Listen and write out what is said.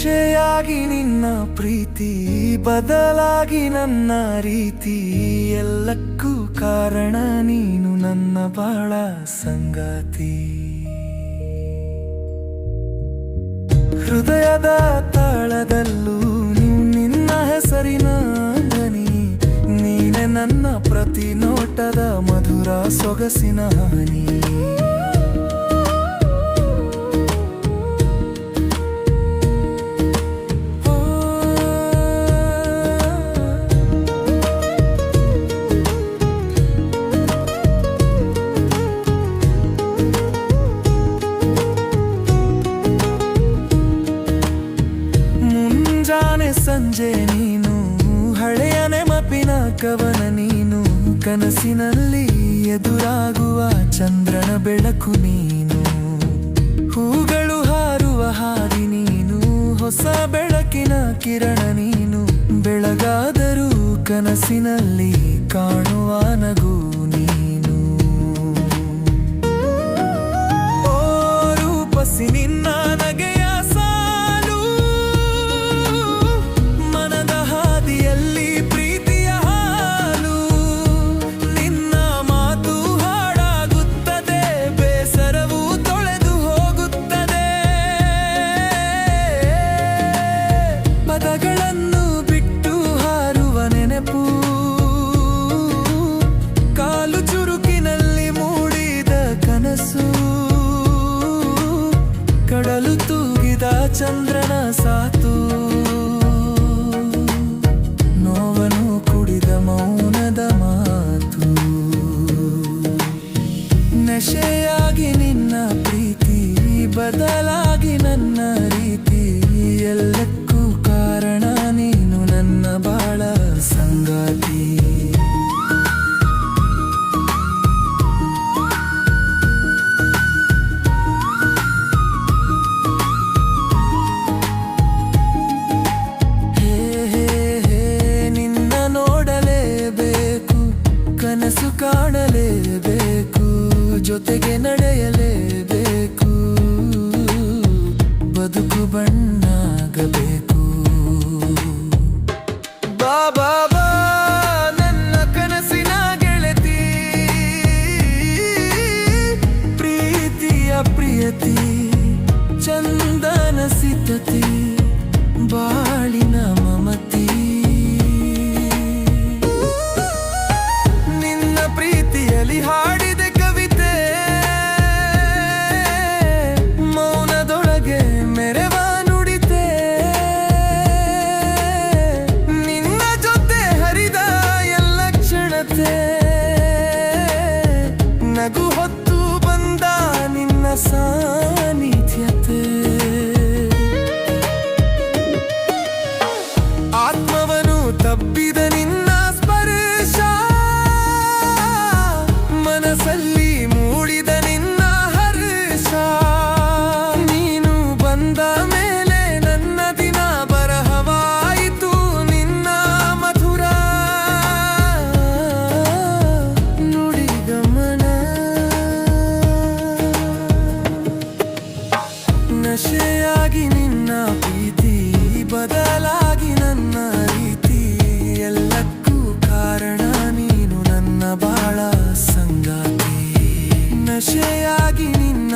ನಶೆಯಾಗಿ ನಿನ್ನ ಪ್ರೀತಿ ಬದಲಾಗಿ ನನ್ನ ರೀತಿ ಎಲ್ಲಕ್ಕೂ ಕಾರಣ ನೀನು ನನ್ನ ಬಾಳ ಸಂಗಾತಿ. ಹೃದಯದ ತಾಳದಲ್ಲೂ ನಿನ್ನ ಹೆಸರಿನ ಧ್ವನಿ, ನೀನೆ ನನ್ನ ಪ್ರತಿ ನೋಟದ ಮಧುರ ಸೊಗಸಿನ ಹನಿ. ಸಂಜೆ ನೀನು, ಹಳೆಯ ನೆನಪಿನ ಕವನ ನೀನು, ಕನಸಿನಲ್ಲಿ ಎದುರಾಗುವ ಚಂದ್ರನ ಬೆಳಕು ನೀನು, ಹೂಗಳು ಹಾರುವ ಹಾದಿ ನೀನು, ಹೊಸ ಬೆಳಕಿನ ಕಿರಣ ನೀನು, ಬೆಳಗಾದರೂ ಕನಸಿನಲ್ಲಿ ಕಾಣುವ ನಗು ನೀನು. ಓ ರೂಪಸಿ ನಿನ್ನ ನಗೆಯ ಕಡಲು ತೂಗಿದ ಚಂದ್ರನ ಸಾತು, ನೋವನು ಕುಡಿದ ಮೌನದ ಮಾತು. ನಶೆಯಾಗಿ ನಿನ್ನ ಪ್ರೀತಿ ಬದಲಾಗಿ ನನ್ನ ರೀತಿ ಎಲ್ಲಕ್ಕೂ ಕಾರಣ ನೀನು ನನ್ನ ಬಾಳ ಸಂಗಾತಿ. ಕನಸು ಕಾಣಲೇಬೇಕು, ಜೊತೆಗೆ ನಡೆಯಲೇಬೇಕು, ಬದುಕು ಬಣ್ಣಾಗಬೇಕು. ಬಾಬಾ ಬಾ ನನ್ನ ಕನಸಿನ ಗೆಳತಿ, ಪ್ರೀತಿಯ ಪ್ರಿಯತಿ, ಚಂದನ ಸಿದ್ಧತಿ, ಬಾಳಿನ ಮಮತಿ. ಹಾಡಿದೆ ಕವಿತೆ ಮೌನದೊಳಗೆ ಮೆರವ ನುಡಿತೆ, ನಿನ್ನ ಜೊತೆ ಹರಿದ ಎಲ್ಲ ಕ್ಷಣತೆ, ನಗು ಹೊತ್ತು ಬಂದ ನಿನ್ನ ಸಾನ್ನಿಧ್ಯತೆ. ಆತ್ಮವನು ತಬ್ಬಿದ ನಿನ್ನ ಸ್ಪರ್ಶ, ಮನಸ್ಸಲ್ಲಿ ಮೂಡಿದ ನಿನ್ನ ಹರ್ಷ, ನೀನು ಬಂದ ಮೇಲೆ ನನ್ನ ದಿನ ಬರಹವಾಯಿತು ನಿನ್ನ ಮಧುರ ನುಡಿಗಮನ. ನಶೆಯಾಗಿ ನಿನ್ನ ಪ್ರೀತಿ ಬದಲಾಗಿ ನನ್ನ ರೀತಿ ಎಲ್ಲಕ್ಕೂ ಕಾರಣ ನೀನು ನನ್ನ ಬಾಳ ಸಂಗಾತಿ. ನಶೆಯಾಗಿ ನಿನ್ನ